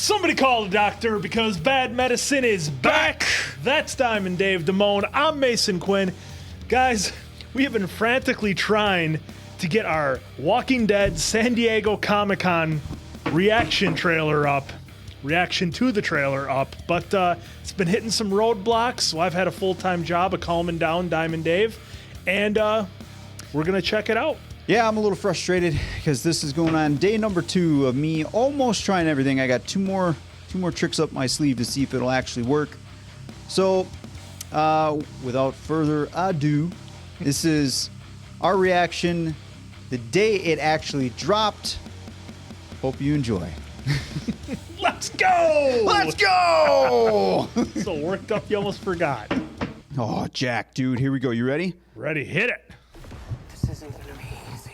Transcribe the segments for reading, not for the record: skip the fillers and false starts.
Somebody call a doctor because bad medicine is back. That's Diamond Dave Damone. I'm Mason Quinn. Guys, we have been frantically trying to get our Walking Dead San Diego Comic-Con reaction to the trailer up, but it's been hitting some roadblocks, so I've had a full-time job of calming down Diamond Dave, and we're going to check it out. Yeah, I'm a little frustrated because this is going on day number 2 of me almost trying everything. I got two more tricks up my sleeve to see if it'll actually work. So, without further ado, this is our reaction the day it actually dropped. Hope you enjoy. Let's go! Let's go! So worked up you almost forgot. Oh, Jack, dude, here we go. You ready? Ready, hit it. This isn't gonna be easy.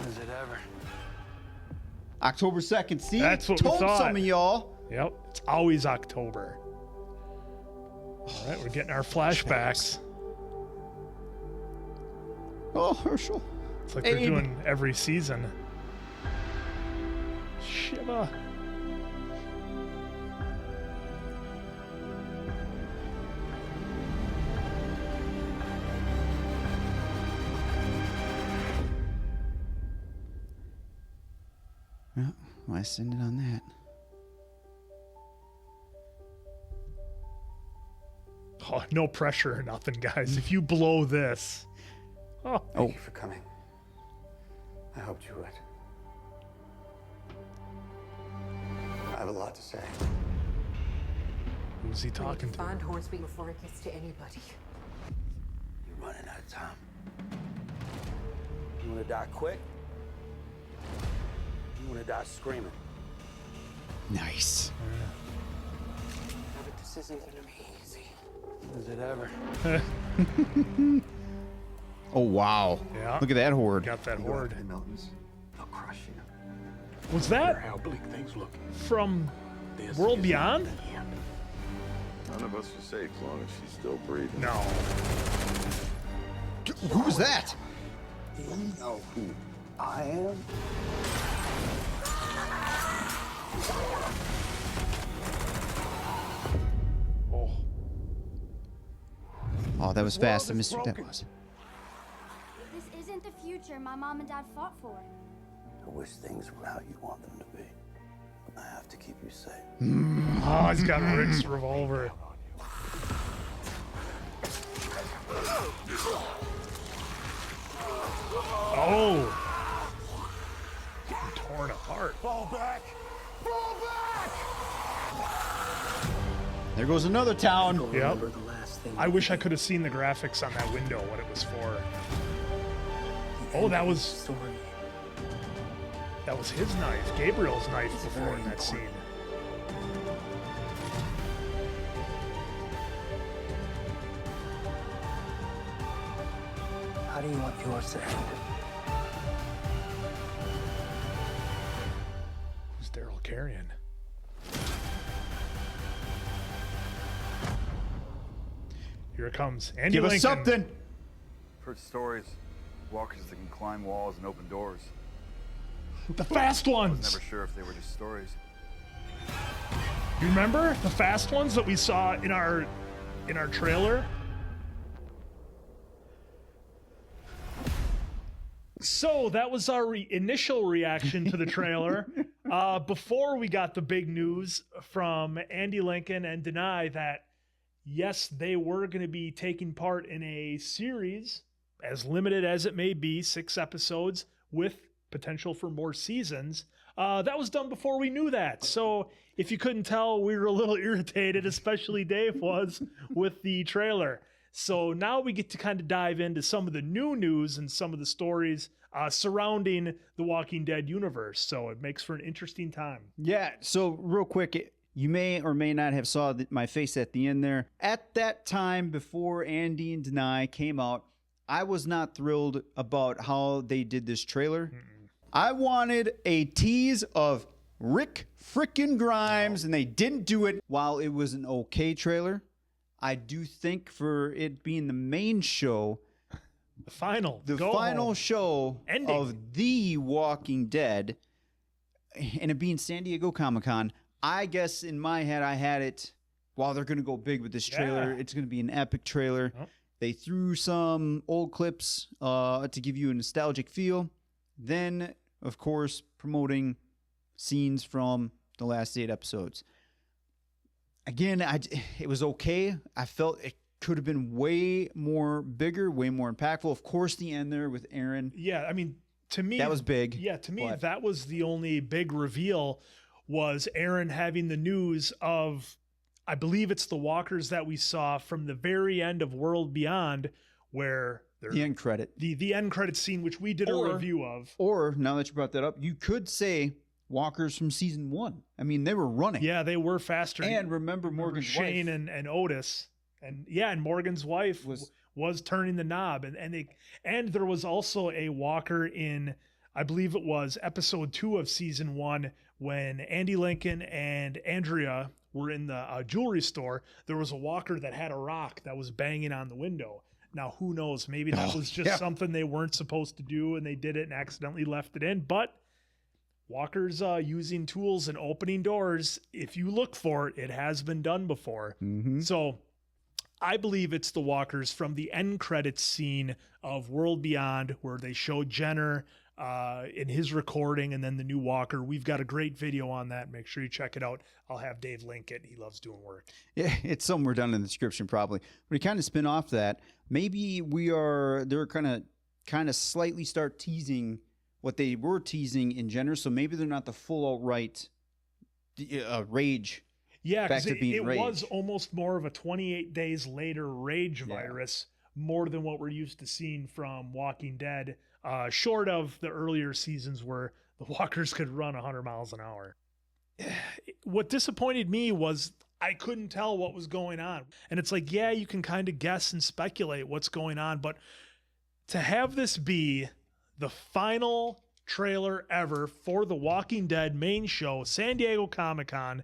Is it ever? October 2nd. See? That's what we told thought. some of y'all. Yep, it's always October. All right, we're getting our flashbacks. Oh, Herschel. It's like they're doing every season. Shiva. Well, why send it on that? Oh, no pressure or nothing, guys. If you blow this. Oh. Thank you for coming. I hoped you would. I have a lot to say. Who's he talking to? Find Hornsby before it gets to anybody. You're running out of time. You want to die quick? You want to die screaming? Nice. But this isn't gonna be easy. Is it ever? Oh, wow. Yeah. Look at that horde. Got that horde. The mountains, they'll crush you. Was that How bleak things look. from World Beyond? None of us are safe as long as she's still breathing. No. Who was that? Do you know who I am? Oh. Oh, that was fast. I missed what that was. This isn't the future my mom and dad fought for. I wish things were how you want them to be. I have to keep you safe. Oh, he's got Rick's revolver. Oh. Getting torn apart. Fall back! Fall back! There goes another town. Yep. Remember the last thing I wish I could have seen the graphics on that window, what it was for. Oh, that was his knife, Gabriel's knife before in that scene. How do you want yours to end? Who's Daryl Carrion? Here it comes. Andy Give Lincoln. us something. Heard stories. Walkers that can climb walls and open doors. The fast I was ones. never sure if they were just stories. You remember the fast ones that we saw in our trailer? So that was our initial reaction to the trailer before we got the big news from Andy Lincoln and Danai that yes, they were going to be taking part in a series, as limited as it may be, 6 episodes with potential for more seasons. That was done before we knew that. So if you couldn't tell, we were a little irritated, especially Dave was, with the trailer. So now we get to kind of dive into some of the new news and some of the stories surrounding the Walking Dead universe. So it makes for an interesting time. Yeah, so real quick, you may or may not have saw my face at the end there. At that time, before Andy and Danai came out, I was not thrilled about how they did this trailer. I wanted a tease of Rick frickin' Grimes, and they didn't do it. While it was an okay trailer, I do think for it being the main show, The final final show Ending. of The Walking Dead, and it being San Diego Comic-Con, I guess in my head, I had it, wow, they're going to go big with this trailer. Yeah. It's going to be an epic trailer. Oh. They threw some old clips to give you a nostalgic feel. Then, of course, promoting scenes from the last 8 episodes. Again, it was okay. I felt it could have been way more bigger, way more impactful. Of course, the end there with Aaron. Yeah, I mean, to me, That was big. Yeah, to me, but- that was the only big reveal was Aaron having the news of, I believe it's the walkers that we saw from the very end of World Beyond, where they're The end credit. the end credit scene, which we did a Or- review of. Or, now that you brought that up, you could say walkers from season 1. I mean, they were running. Yeah, they were faster. And remember Remember Morgan's Shane wife. and Otis, and Morgan's wife was turning the knob, and there was also a walker in, I believe it was episode 2 of season 1 when Andy Lincoln and Andrea were in the jewelry store. There was a walker that had a rock that was banging on the window. Now, who knows? Maybe that was just something they weren't supposed to do, and they did it and accidentally left it in. But walkers using tools and opening doors, if you look for it, it has been done before. Mhm. So I believe it's the walkers from the end credits scene of World Beyond, where they showed Jenner in his recording and then the new walker. We've got a great video on that. Make sure you check it out. I'll have Dave link it. He loves doing work. Yeah, it's somewhere down in the description probably. But to kind of spin off that, maybe they're kind of slightly start teasing what they were teasing in Jenner. So maybe they're not the full outright rage. Yeah, Back because to being it Rage. was almost more of a 28 days later rage Yeah. virus, more than what we're used to seeing from Walking Dead, short of the earlier seasons where the walkers could run 100 miles an hour. What disappointed me was I couldn't tell what was going on. And it's like, yeah, you can kind of guess and speculate what's going on, but to have this be the final trailer ever for the Walking Dead main show, San Diego Comic-Con,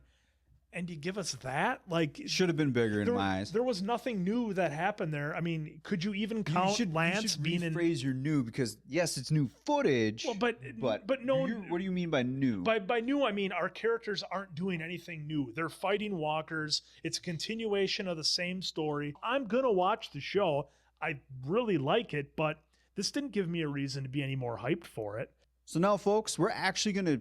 and you give us that? Like, Should have been bigger in my eyes. there was nothing new that happened there. I mean, could you even You count Lance should being in? rephrase your new, because yes, it's new footage. Well, but no. What do you mean by new? By new, I mean our characters aren't doing anything new. They're fighting walkers. It's a continuation of the same story. I'm gonna watch the show. I really like it, but this didn't give me a reason to be any more hyped for it. So now, folks, we're actually going to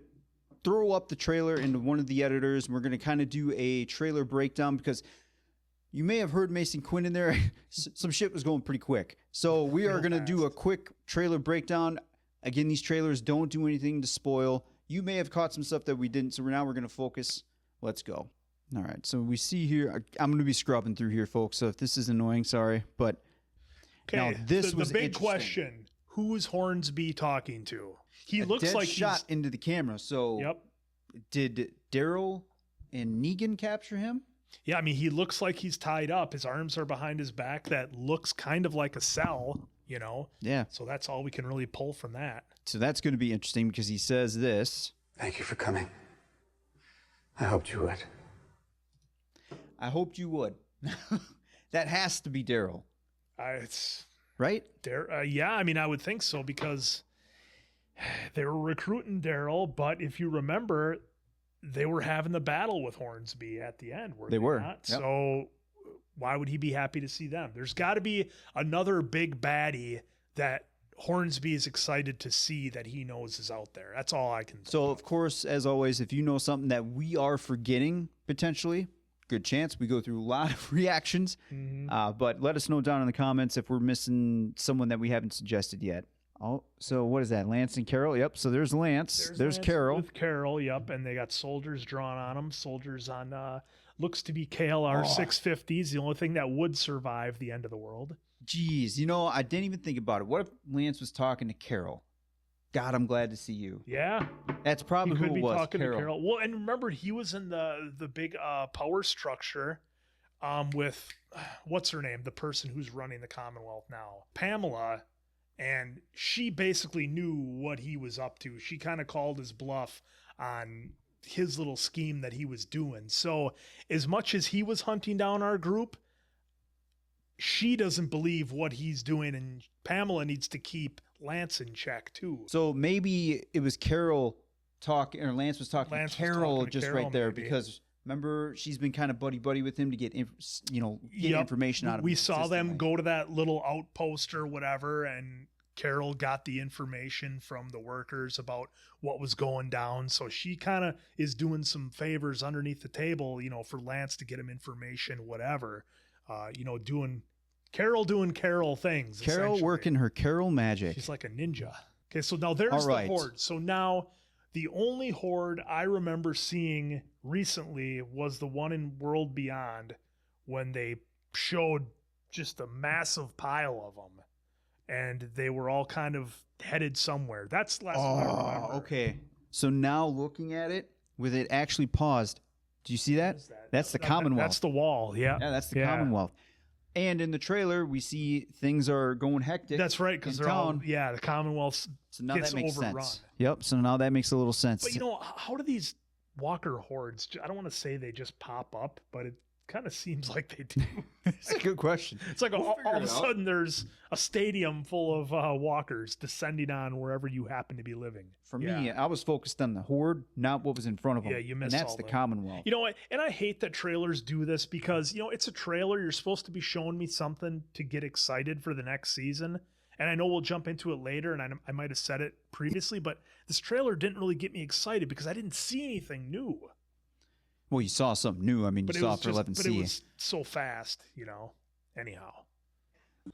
throw up the trailer into one of the editors, and we're going to kind of do a trailer breakdown, because you may have heard Mason Quinn in there. Some shit was going pretty quick. So we are going to do a quick trailer breakdown. Again, these trailers don't do anything to spoil. You may have caught some stuff that we didn't, so now we're going to focus. Let's go. All right, so we see here, I'm going to be scrubbing through here, folks, so if this is annoying, sorry, but Okay, now this the was big interesting. question: who's Hornsby talking to? He A looks dead like shot he's. into the camera. So Yep. did Daryl and Negan capture him? Yeah, I mean, he looks like he's tied up. His arms are behind his back. That looks kind of like a cell, you know? Yeah. So that's all we can really pull from that. So that's going to be interesting, because he says this. Thank you for coming. I hoped you would. I hoped you would. That has to be Daryl, It's right? yeah, I mean, I would think so, because they were recruiting Daryl, but if you remember, they were having the battle with Hornsby at the end. They were, not? yep. So why would he be happy to see them? There's got to be another big baddie that Hornsby is excited to see that he knows is out there. That's all I can think So, of course, as always, if you know something that we are forgetting, potentially, good chance we go through a lot of reactions. But let us know down in the comments if we're missing someone that we haven't suggested yet. Oh, so what is that? Lance and Carol? Yep. So there's Lance. There's Lance Carol. with Carol, yep, and they got soldiers drawn on them. Soldiers on looks to be KLR 650s. The only thing that would survive the end of the world. Jeez, I didn't even think about it. What if Lance was talking to Carol? God, I'm glad to see you. Yeah, That's he probably who could it be was. talking to Carol. Well, and remember, he was in the big power structure with what's her name, the person who's running the Commonwealth now, Pamela. And she basically knew what he was up to. She kind of called his bluff on his little scheme that he was doing. So as much as he was hunting down our group, she doesn't believe what he's doing. And Pamela needs to keep Lance in check too. So maybe it was Carol talking, or Lance was talking Lance to was Carol talking to just Carol, right there maybe. because remember she's been kind of buddy with him to get get Yep. information out of him. We saw them consistently. go to that little outpost or whatever, and Carol got the information from the workers about what was going down. So she kind of is doing some favors underneath the table, for Lance to get him information, whatever. Doing Carol things. Carol essentially. working her Carol magic. She's like a ninja. Okay, so now there's All right. the horde. So now the only horde I remember seeing recently was the one in World Beyond when they showed just a massive pile of them. And they were all kind of headed somewhere. That's the last one I remember. Okay. So now looking at it, with it actually paused. Do you see that? What is that? That's the Commonwealth. That's the wall. Yeah. Yeah, that's the Commonwealth. And in the trailer, we see things are going hectic. That's right, because in they're all town. the Commonwealth So now gets that makes overrun. sense. Yep. So now that makes a little sense. But how do these walker hordes? I don't want to say they just pop up, but it kind of seems like they do. It's a good question. It's like all figure of it a out. sudden there's a stadium full of walkers descending on wherever you happen to be living. For me, I was focused on the horde, not what was in front of them. Yeah, you missed And that's all the that. Commonwealth. You know what? And I hate that trailers do this because, it's a trailer. You're supposed to be showing me something to get excited for the next season. And I know we'll jump into it later, and I might have said it previously, but this trailer didn't really get me excited because I didn't see anything new. Well, you saw something new. I mean, But you it saw was it for just, 11C. but it was so fast, Anyhow,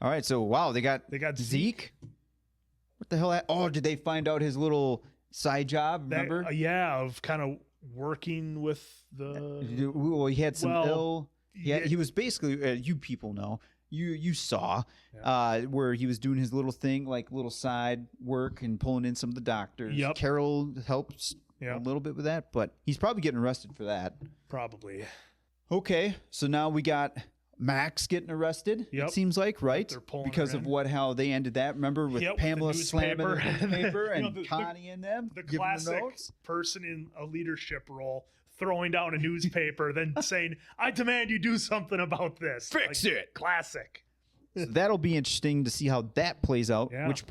All right. So, wow, they got Zeke. Zeke. What the hell? Oh, did they find out his little side job? Remember? Of kind of working with the. Well, he had some Well, ill. Yeah, yeah. he was basically. You people know. You saw where he was doing his little thing, like little side work and pulling in some of the doctors. Yep. Carol helps a Yep. little bit with that, but he's probably getting arrested for that. Probably. Okay, so now we got Max getting arrested. Yep. It seems like, right? They're pulling because her of in. how they ended that. Remember with Yep, with the Pamela slamming the newspaper. newspaper You know, and the- Connie and them The giving the classic notes. person in a leadership role throwing down a newspaper, then saying, "I demand you do something about this." Fix it. Classic. So that'll be interesting to see how that plays out. Yeah. Which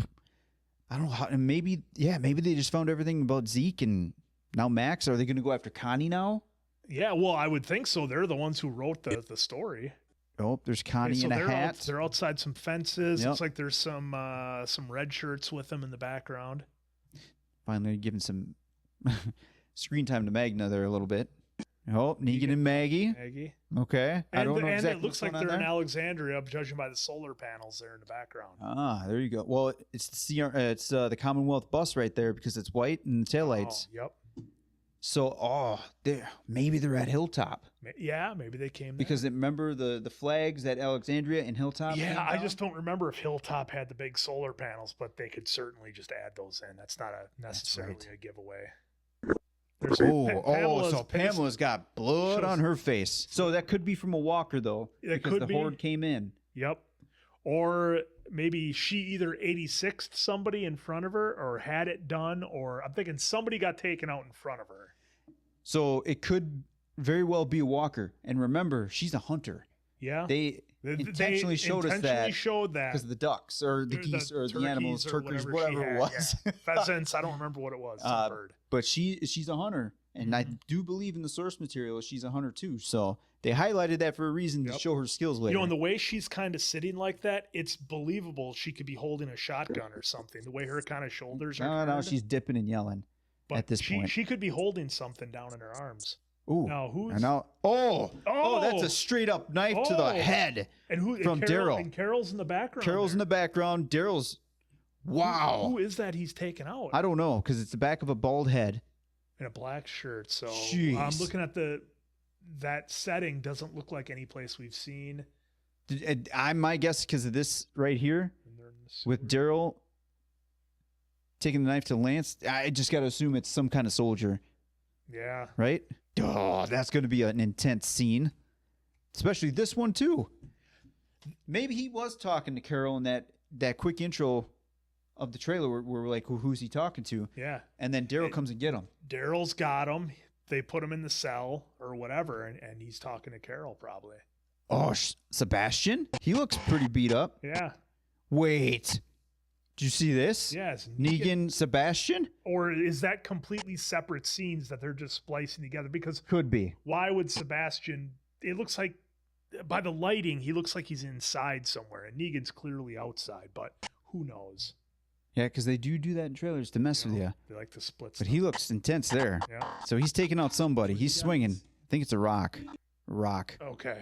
I don't know how. And maybe they just found everything about Zeke and now Max. Are they going to go after Connie now? Yeah, well, I would think so. They're the ones who wrote the story. Oh, there's Connie Okay, so in a they're hat. they're outside some fences. Yep. Looks like there's some red shirts with them in the background. Finally giving some screen time to Magna there a little bit. Oh, Negan and Maggie. Maggie. Okay. I don't know and exactly it looks what's like going they're on in there. Alexandria, judging by the solar panels there in the background. Ah, there you go. Well, it's the Commonwealth bus right there because it's white and the taillights. Oh, yep. So, maybe they're at Hilltop Yeah, maybe they came there. because remember the flags at Alexandria and Hilltop. Yeah, came I down? just don't remember if Hilltop had the big solar panels, but they could certainly just add those in. That's not necessarily right. a giveaway. There's So pissed. Pamela's got blood Shows- on her face. So that could be from a walker though, That because could the be. horde came in. Yep. Or maybe she either 86'd somebody in front of her or had it done, or I'm thinking somebody got taken out in front of her. So it could very well be a walker. And remember, she's a hunter. Yeah. They intentionally showed us that showed that. because of the ducks or the geese or the turkeys animals, or turkeys, she whatever had, it was. yeah. Pheasants, I don't remember what it was. Some bird. But she's a hunter, and I do believe in the source material she's a hunter too. So they highlighted that for a reason to Yep. show her skills later. And the way she's kind of sitting like that, it's believable she could be holding a shotgun or something. The way her kind of shoulders are. no, turned. she's dipping and yelling But at this point. She could be holding something down in her arms. Ooh, Now who's and now, that's Oh! a straight up knife to the Oh! head. and who from Carol, Daryl. and Carol's in the background. Carol's in the there. background. Daryl's, wow. Who is that he's taken out? I don't know because it's the back of a bald head. In a black shirt. So Jeez. I'm looking at that setting doesn't look like any place we've seen. My guess because of this right here And they're in the with sewer. Daryl taking the knife to Lance. I just got to assume it's some kind of soldier. Yeah. Right? Oh, that's going to be an intense scene. Especially this one, too. Maybe he was talking to Carol in that quick intro of the trailer where we're like, who's he talking to? Yeah. And then Daryl comes and get him. Daryl's got him. They put him in the cell or whatever, and he's talking to Carol probably. Oh, Sebastian? He looks pretty beat up. Yeah. Wait. Did you see this? Yes. Negan, Sebastian? Or is that completely separate scenes that they're just splicing together? Because Could be. why would Sebastian? It looks like by the lighting, he looks like he's inside somewhere, and Negan's clearly outside. But who knows? Yeah, because they do that in trailers to mess with you. They like to split. But Stuff. he looks intense there. Yeah. So he's taking out somebody. He's swinging. I think it's a rock. Rock. Okay.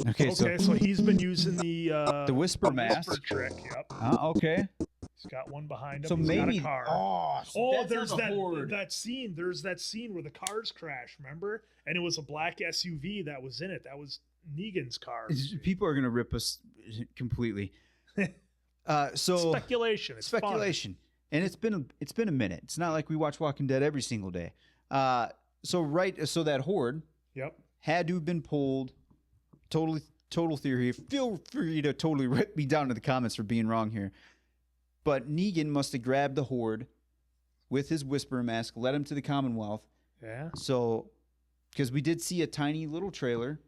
Okay, So he's been using the whisper mask. whisper trick. Yep. Okay. He's got one behind him. So He's maybe. got a car. Oh, There's that scene. There's that scene where the cars crash. Remember? And it was a black SUV that was in it. That was Negan's car. People are gonna rip us completely. So Speculation. It's speculation, and it's been a minute. It's not like we watch Walking Dead every single day. So that horde Yep. had to have been pulled. Total theory. Feel free to totally rip me down in the comments for being wrong here. But Negan must have grabbed the horde with his whisper mask, led him to the Commonwealth. Yeah. So, because we did see a tiny little trailer,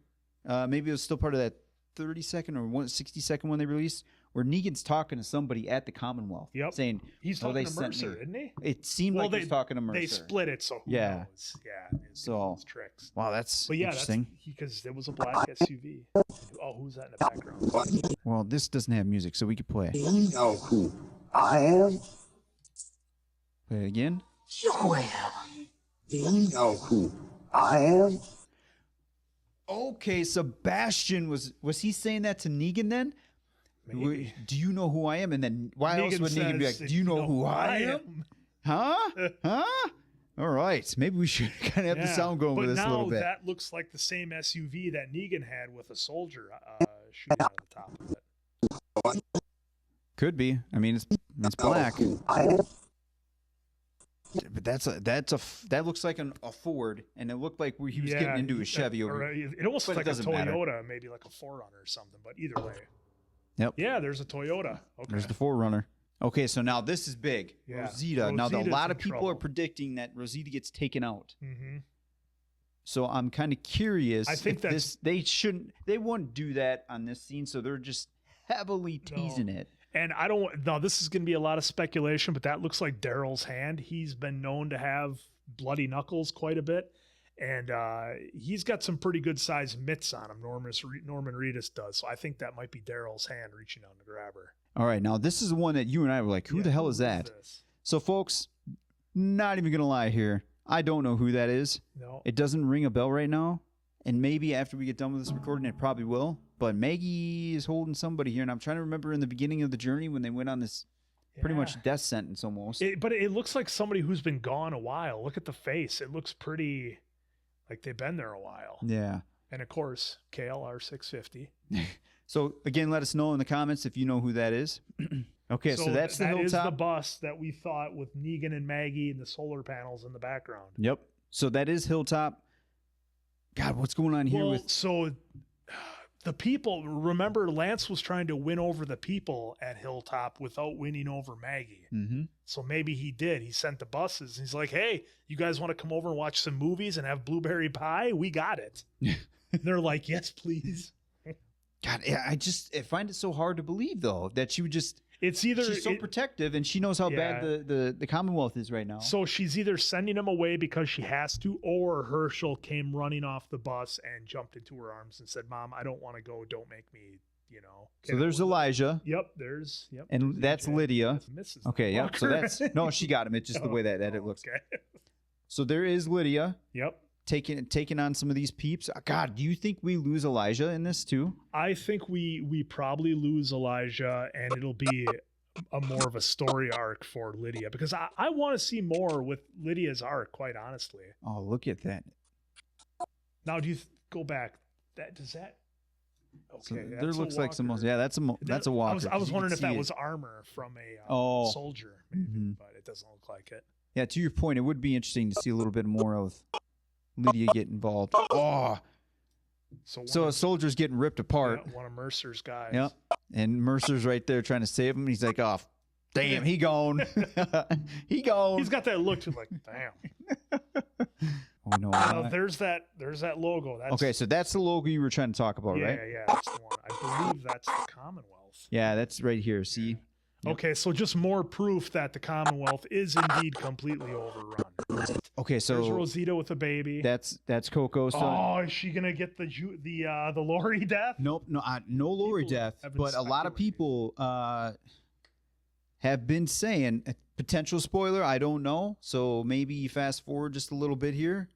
maybe it was still part of that 30-second or 60-second one they released, where Negan's talking to somebody at the Commonwealth. Yep. Saying, He's "Oh, talking they to sent Mercer, me." isn't he? It seemed like he was talking to Mercer. They split it, so who Yeah. knows? Yeah. So, It's tricks. wow, that's But yeah, interesting. because there was a black SUV. Oh, who's that in the background? Well, this doesn't have music, so we could play it. You know who I am? Play it again. Joel. Do you know who I am? Okay, Sebastian was he saying that to Negan then? Maybe. Do you know who I am? And then why else would Negan be like, says, do you know who I am? Huh? Huh? All right. Maybe we should kind of have the sound going but with this a little bit. Now that looks like the same SUV that Negan had with a soldier shooting out of the top of it. Could be. I mean, it's black. I am. But that looks like a Ford, and it looked like he was getting into a Chevy over. It almost But looks it like a doesn't matter. Toyota, maybe like a 4Runner or something. But either way, Yep. yeah, there's a Toyota. Okay. There's the 4Runner. Okay, so now this is big. Yeah. Rosita. Now, a Rosita's lot in of people are trouble. predicting that Rosita gets taken out. Mm-hmm. So I'm kind of curious. I think if that's- they wouldn't do that on this scene, so they're just heavily teasing it. And I don't know, this is going to be a lot of speculation, but that looks like Daryl's hand. He's been known to have bloody knuckles quite a bit. And he's got some pretty good sized mitts on him. Norman Reedus does. So I think that might be Daryl's hand reaching out to grab her. All right, now this is the one that you and I were like, who the hell is that? This? So, folks, not even going to lie here. I don't know who that is. No. It doesn't ring a bell right now. And maybe after we get done with this recording, it probably will. But Maggie is holding somebody here. And I'm trying to remember in the beginning of the journey when they went on this pretty much death sentence almost. But it looks like somebody who's been gone a while. Look at the face. It looks pretty like they've been there a while. Yeah. And of course, KLR 650. So, again, let us know in the comments if you know who that is. Okay, so that's the that is hilltop. the bus that we thought with Negan and Maggie and the solar panels in the background. Yep. So that is Hilltop. God, what's going on here with... So the people, remember Lance was trying to win over the people at Hilltop without winning over Maggie. Mm-hmm. So maybe he did. He sent the buses. And he's like, hey, you guys want to come over and watch some movies and have blueberry pie? We got it. They're like, yes, please. God, I find it so hard to believe, though, that she would just... It's either She's so protective, and she knows how bad the Commonwealth is right now. So she's either sending him away because she has to, or Herschel came running off the bus and jumped into her arms and said, Mom, I don't want to go. Don't make me, So there's Elijah. Yep. And that's Lydia. That's Mrs. Okay, yeah. So Walker. that's... No, she got him. It's just the way that it looks. Okay. So there is Lydia. Yep. Taking on some of these peeps. God, do you think we lose Elijah in this too? I think we probably lose Elijah, and it'll be a more of a story arc for Lydia, because I want to see more with Lydia's arc, quite honestly. Oh, look at that. Now, do you go back? Does that? Okay, So that's there a looks like some... walker. Yeah, that's a walker. I was 'cause you wondering can if that see it. was armor from a soldier, maybe, Mhm. but it doesn't look like it. Yeah, to your point, it would be interesting to see a little bit more of Lydia get involved. Oh, so a soldier's getting ripped apart. Yeah, one of Mercer's guys. Yep. And Mercer's right there trying to save him. He's like, oh, damn, he gone. He gone. He's got that look to like, damn. Oh, no. There's that logo. That's, Okay, so that's the logo you were trying to talk about, yeah, right? Yeah, that's the one. I believe that's the Commonwealth. Yeah, that's right here. See? Okay, so just more proof that the Commonwealth is indeed completely overrun. Okay, There's so Rosita with a baby. that's Coco. So Oh, is she gonna get the Lori death? nope, no Lori People death, have been but a lot of speculating. people have been saying a potential spoiler. I don't know, so maybe fast forward just a little bit here.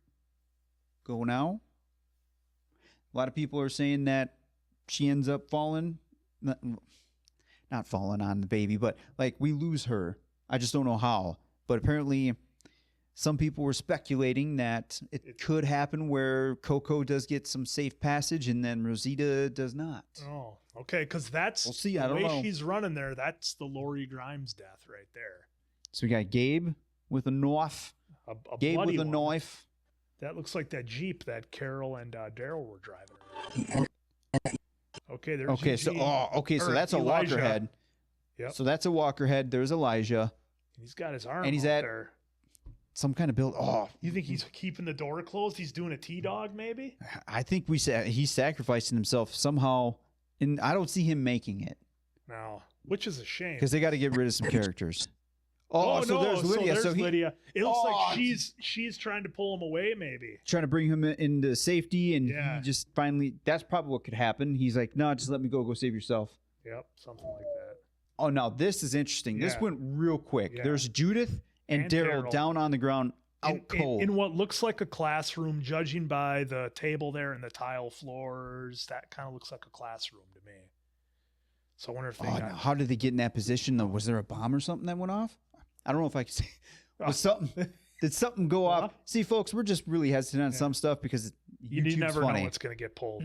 Go now. A lot of people are saying that she ends up falling, not falling on the baby, but like we lose her. I just don't know how. But apparently, some people were speculating that it could happen where Coco does get some safe passage and then Rosita does not. Oh, okay, because that's We'll see, I the don't way know. she's running there. That's the Lori Grimes death right there. So we got Gabe with a knife. A Gabe bloody with a one. knife. That looks like that Jeep that Carol and Daryl were driving. Okay, there's Okay, Eugene. so Or that's a Elijah. walker head. Yep. So that's a walker head. There's Elijah. He's got his arm And he's out at- there. Some kind of build. Oh, You think he's keeping the door closed? He's doing a T-dog maybe? I think he's sacrificing himself somehow, and I don't see him making it No, which is a shame. because they got to get rid of some characters. Oh, so no, there's Lydia. So, he Lydia. It looks Oh, like she's trying to pull him away maybe. trying to bring him into safety, and Yeah. he just finally. That's probably what could happen. He's like, no, just let me go save yourself. Yep, something like that. Oh, now this is interesting. This Yeah. went real quick. Yeah. There's Judith and And Daryl Daryl. down on the ground, out cold. In what looks like a classroom, judging by the table there and the tile floors, that kind of looks like a classroom to me. So I wonder if they Oh, got, now, how did they get in that position though? Was there a bomb or something that went off? I don't know if I can say. Was something? Did something go off? See, folks, we're just really hesitant on some stuff because you YouTube's never funny. know what's going to get pulled.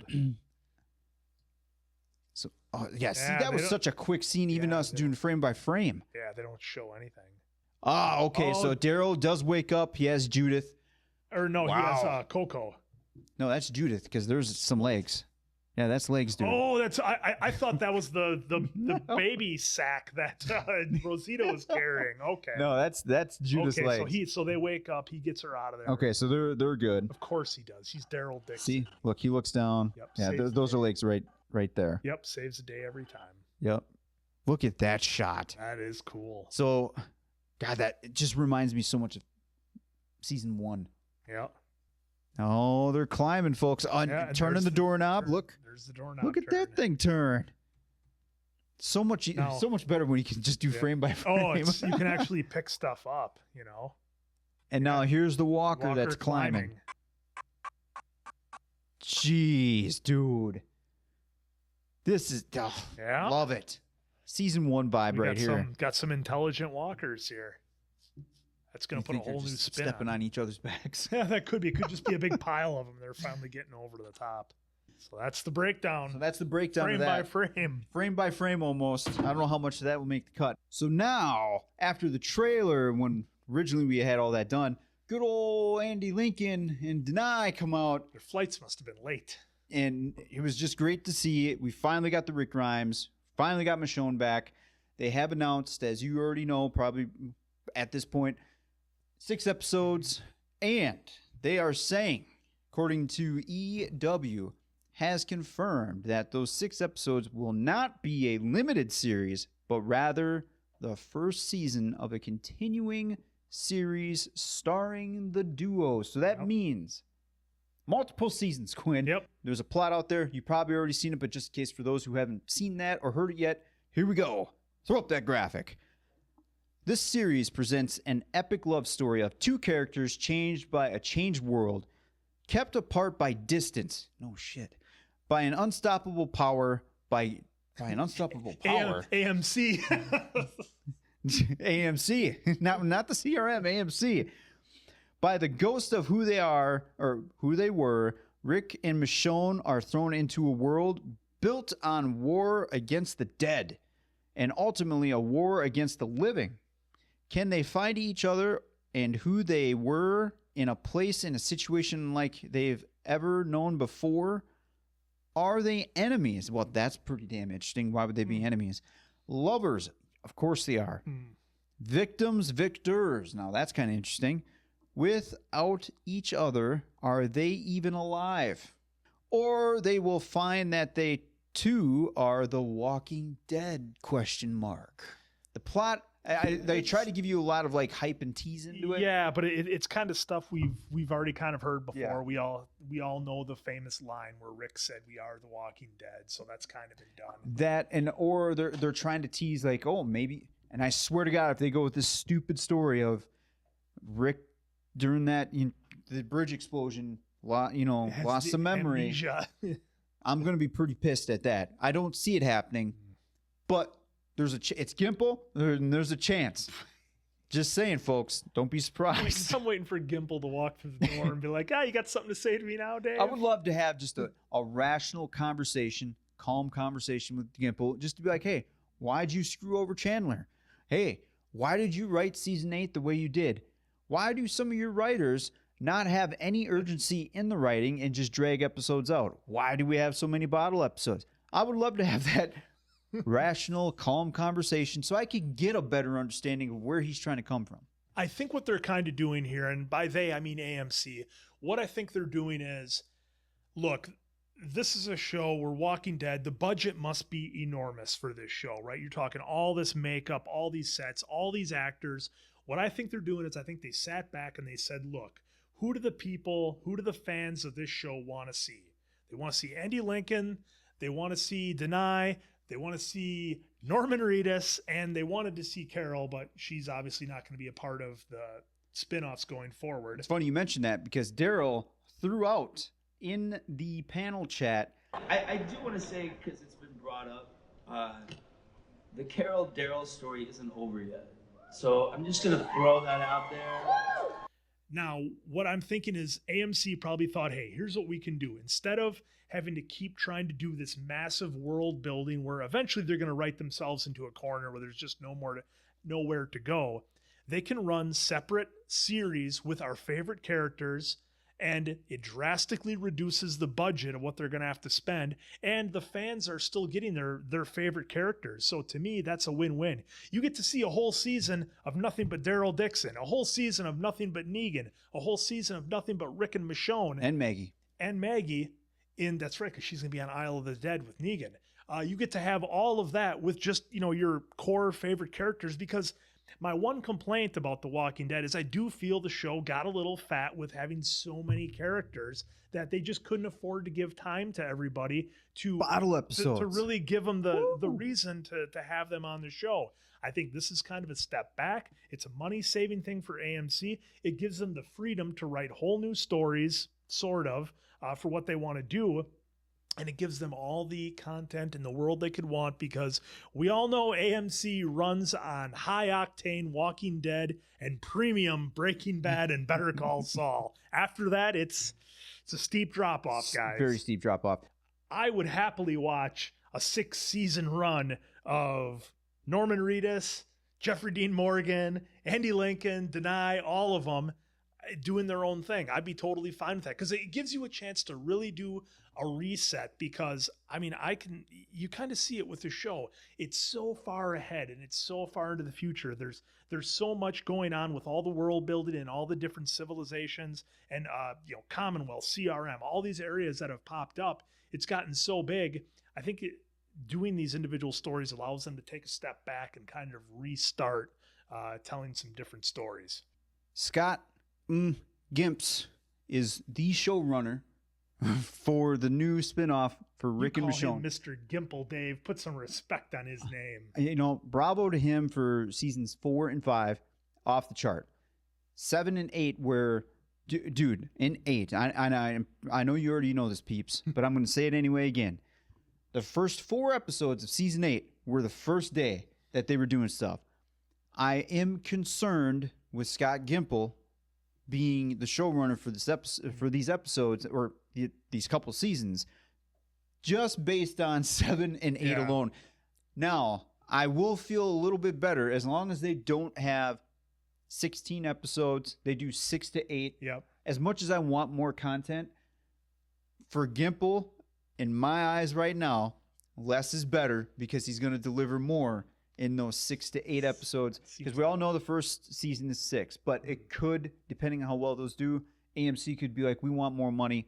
So, yeah, see, Yeah, that they was don't- such a quick scene, even Yeah, us they doing frame by frame. Yeah, they don't show anything. Ah, okay. Oh. So Daryl does wake up. He has Judith. Or no, he Wow. has Coco. No, that's Judith because there's some legs. Yeah, that's legs, dude. Oh, that's I thought that was the baby sack that Rosita was carrying. Okay. No, that's Judith's okay, legs. so they wake up, he gets her out of there. Okay, so they're good. Of course he does. He's Daryl Dixon. See, look, he looks down. Yep, Yeah, saves those the are day. legs right there. Yep, saves the day every time. Yep. Look at that shot. That is cool. So, God, that it just reminds me so much of season 1. Yeah. Oh, they're climbing, folks. Yeah, and Turning there's the doorknob. Look, There's the doorknob. look at turn. that thing turn. So much, No. so much better when you can just do Yeah. frame by frame. Oh, you can actually pick stuff up, you know. And now here's the walker that's climbing. Jeez, dude. This is Yeah. love it. Season 1 vibe We right here. got some intelligent walkers here. That's going You to put a think they're whole new just spin stepping on. on each other's backs. Yeah, that could be. It could just be a big pile of them. They're finally getting over to the top. So that's the breakdown. So that's the breakdown frame of that. by frame. Frame by frame almost. I don't know how much of that will make the cut. So now, after the trailer, when originally we had all that done, good old Andy Lincoln and Danai come out, Their flights must have been late. and it was just great to see it. We finally got the Rick Grimes, finally got Michonne back. They have announced, as you already know, probably at this point, 6 episodes, and they are saying, according to EW, has confirmed that those 6 episodes will not be a limited series, but rather the first season of a continuing series starring the duo. So that means multiple seasons, Quinn. Yep. There's a plot out there. You've probably already seen it, but just in case for those who haven't seen that or heard it yet, here we go. Throw up that graphic. This series presents an epic love story of 2 characters changed by a changed world, kept apart by distance. No shit. By an unstoppable power. By an unstoppable power. AMC. AMC. Not the CRM, AMC. By the ghost of who they are, or who they were, Rick and Michonne are thrown into a world built on war against the dead, and ultimately a war against the living. Can they find each other and who they were in a place, in a situation like they've ever known before? Are they enemies? Well, that's pretty damn interesting. Why would they be enemies? Lovers, of course they are. Victims, victors. Now that's kind of interesting. Without each other, are they even alive? Or they will find that they too are the Walking Dead ? The plot, they try to give you a lot of like hype and tease into it. Yeah, but it's kind of stuff we've already kind of heard before. Yeah. We all know the famous line where Rick said, "We are the Walking Dead," so that's kind of been done. That or they're trying to tease like, oh, maybe. And I swear to God, if they go with this stupid story of Rick during that the bridge explosion, lost some memory. Amnesia. I'm gonna be pretty pissed at that. I don't see it happening, but there's it's Gimple, and there's a chance. Just saying, folks, don't be surprised. I'm waiting for Gimple to walk through the door and be like, you got something to say to me now, Dave? I would love to have just a rational conversation, calm conversation with Gimple, just to be like, hey, why'd you screw over Chandler? Hey, why did you write season 8 the way you did? Why do some of your writers not have any urgency in the writing and just drag episodes out? Why do we have so many bottle episodes? I would love to have that rational, calm conversation so I could get a better understanding of where he's trying to come from. I think what they're kind of doing here, and by they, I mean AMC, what I think they're doing is, look, this is a show where Walking Dead, the budget must be enormous for this show, right? You're talking all this makeup, all these sets, all these actors. What I think they're doing is I think they sat back and they said, look, who do the fans of this show want to see? They want to see Andy Lincoln. They want to see Danai. They want to see Norman Reedus, and they wanted to see Carol, but she's obviously not going to be a part of the spinoffs going forward. It's funny you mentioned that because Daryl threw out in the panel chat. I do want to say, because it's been brought up, the Carol Daryl story isn't over yet. So I'm just going to throw that out there. Now, what I'm thinking is AMC probably thought, hey, here's what we can do. Instead of having to keep trying to do this massive world building where eventually they're going to write themselves into a corner where there's just nowhere to go, they can run separate series with our favorite characters, and it drastically reduces the budget of what they're going to have to spend, and the fans are still getting their favorite characters. So to me, that's a win-win. You get to see a whole season of nothing but Daryl Dixon, a whole season of nothing but Negan, a whole season of nothing but Rick and Michonne. And Maggie. That's right, because she's going to be on Isle of the Dead with Negan. You get to have all of that with just, your core favorite characters, because my one complaint about The Walking Dead is I do feel the show got a little fat with having so many characters that they just couldn't afford to give time to everybody to bottle episodes to really give them the reason to have them on the show. I think this is kind of a step back. It's a money-saving thing for AMC. It gives them the freedom to write whole new stories, sort of, for what they want to do. And it gives them all the content in the world they could want, because we all know AMC runs on high-octane Walking Dead and premium Breaking Bad and Better Call Saul. After that, it's a steep drop-off, guys. Very steep drop-off. I would happily watch a 6-season run of Norman Reedus, Jeffrey Dean Morgan, Andy Lincoln, Danai, all of them doing their own thing. I'd be totally fine with that, because it gives you a chance to really do a reset, because you kind of see it with the show. It's so far ahead and it's so far into the future. There's so much going on with all the world building and all the different civilizations and Commonwealth, CRM, all these areas that have popped up. It's gotten so big. I think doing these individual stories allows them to take a step back and kind of restart telling some different stories. Scott Gimps is the showrunner for the new spinoff for Rick and Michonne. Mr. Gimple, Dave. Put some respect on his name. Bravo to him for seasons 4 and 5, off the chart. 7 and 8 were, dude, in 8. I know you already know this, peeps, but I'm going to say it anyway again. The first 4 episodes of season 8 were the first day that they were doing stuff. I am concerned with Scott Gimple being the showrunner for these episodes, or these couple seasons, just based on 7 and 8 alone. Now, I will feel a little bit better as long as they don't have 16 episodes. They do 6 to 8. Yep. As much as I want more content, for Gimple, in my eyes right now, less is better, because he's going to deliver more in those 6 to 8 episodes, because we all know the first season is 6, but it could, depending on how well those do, AMC could be like, we want more money,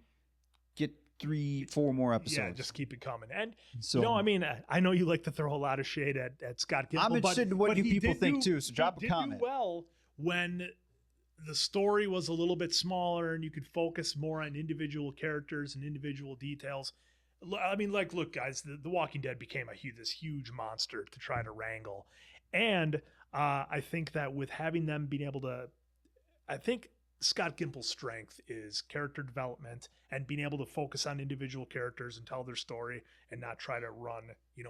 3-4 more episodes. Yeah, just keep it coming. And So- I mean, I know you like to throw a lot of shade at Scott Gimple. I'm interested in what but you he people did think too, so drop a he comment. Did do well when the story was a little bit smaller and you could focus more on individual characters and individual details. I mean, like, look, guys, the Walking Dead became this huge monster to try to wrangle. And I think that with having them being able to, I think Scott Gimple's strength is character development and being able to focus on individual characters and tell their story and not try to run,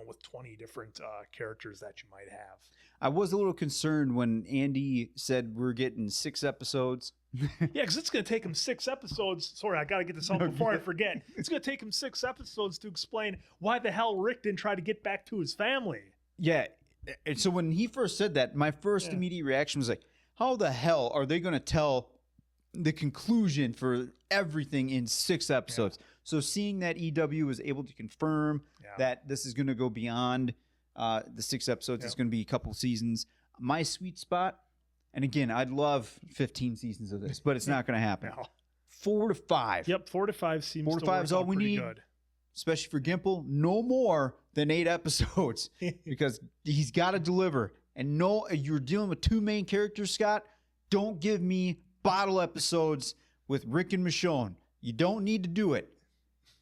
with 20 different characters that you might have. I was a little concerned when Andy said we're getting 6 episodes. Yeah, because it's going to take him 6 episodes. Sorry, I got to get this out before I forget. It's going to take him 6 episodes to explain why the hell Rick didn't try to get back to his family. Yeah. And so when he first said that, my first immediate reaction was like, how the hell are they going to tell the conclusion for everything in 6 episodes? So seeing that EW was able to confirm that this is going to go beyond the 6 episodes, it's going to be a couple seasons. My sweet spot, and again, I'd love 15 seasons of this, but it's not going to happen. No. 4 to 5. Yep, 4 to 5 seems 4 to 5 is all we need. Good. Especially for Gimple, no more than 8 episodes because he's got to deliver. And no, you're dealing with 2 main characters, Scott. Don't give me bottle episodes with Rick and Michonne. You don't need to do it.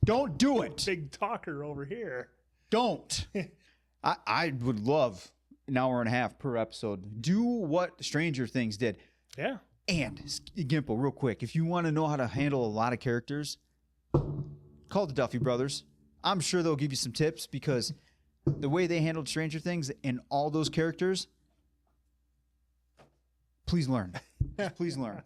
Don't do it. Big talker over here. Don't. I would love an hour and a half per episode. Do what Stranger Things did. Yeah. And Gimple, real quick, if you want to know how to handle a lot of characters, call the Duffy Brothers. I'm sure they'll give you some tips because the way they handled Stranger Things and all those characters, please learn. Please learn.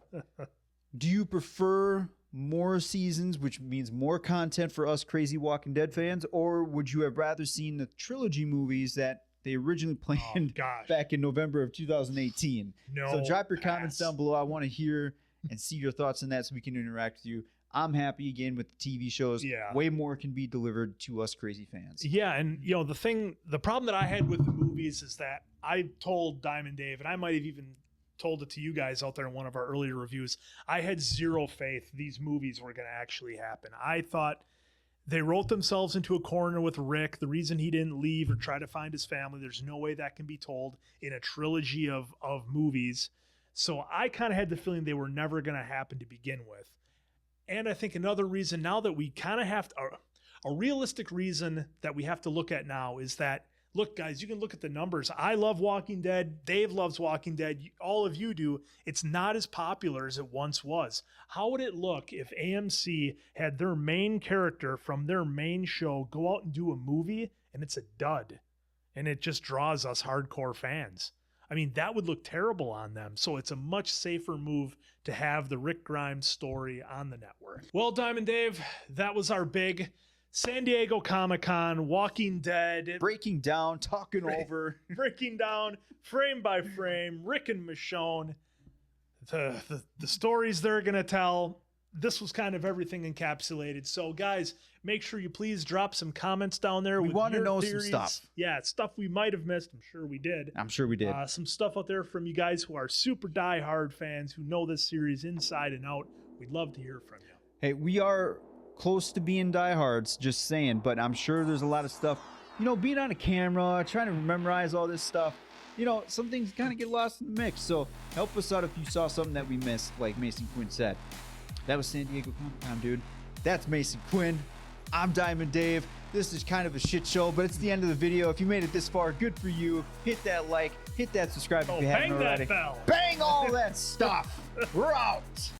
Do you prefer more seasons, which means more content for us crazy Walking Dead fans, or would you have rather seen the trilogy movies that they originally planned back in November of 2018? No. So drop your comments down below. I want to hear and see your thoughts on that so we can interact with you. I'm happy again with the TV shows. Yeah. Way more can be delivered to us crazy fans. Yeah, and the problem that I had with the movies is that I told Diamond Dave, and I might have even told it to you guys out there in one of our earlier reviews, I had zero faith these movies were going to actually happen. I thought they wrote themselves into a corner with Rick. The reason he didn't leave or try to find his family, there's no way that can be told in a trilogy of movies. So I kind of had the feeling they were never going to happen to begin with. And I think another reason now that we kind of have to, a realistic reason that we have to look at now is that, look, guys, you can look at the numbers. I love Walking Dead. Dave loves Walking Dead. All of you do. It's not as popular as it once was. How would it look if AMC had their main character from their main show go out and do a movie and it's a dud and it just draws us hardcore fans? I mean, that would look terrible on them. So it's a much safer move to have the Rick Grimes story on the network. Well, Diamond Dave, that was our big San Diego Comic-Con, Walking Dead. Breaking down, talking over. Breaking down, frame by frame, Rick and Michonne. The stories they're going to tell. This was kind of everything encapsulated. So, guys, make sure you please drop some comments down there. We want to know theories. some stuff. Yeah, stuff we might have missed. I'm sure we did. I'm sure we did. Some stuff out there from you guys who are super diehard fans who know this series inside and out. We'd love to hear from you. Hey, we are close to being diehards, just saying, but I'm sure there's a lot of stuff, being on a camera, trying to memorize all this stuff, some things kind of get lost in the mix. So help us out if you saw something that we missed, like Mason Quinn said. That was San Diego Comic-Con, dude. That's Mason Quinn. I'm Diamond Dave. This is kind of a shit show, but it's the end of the video. If you made it this far, good for you. Hit that like, hit that subscribe if you haven't already. Bang that bell. Bang all that stuff. We're out.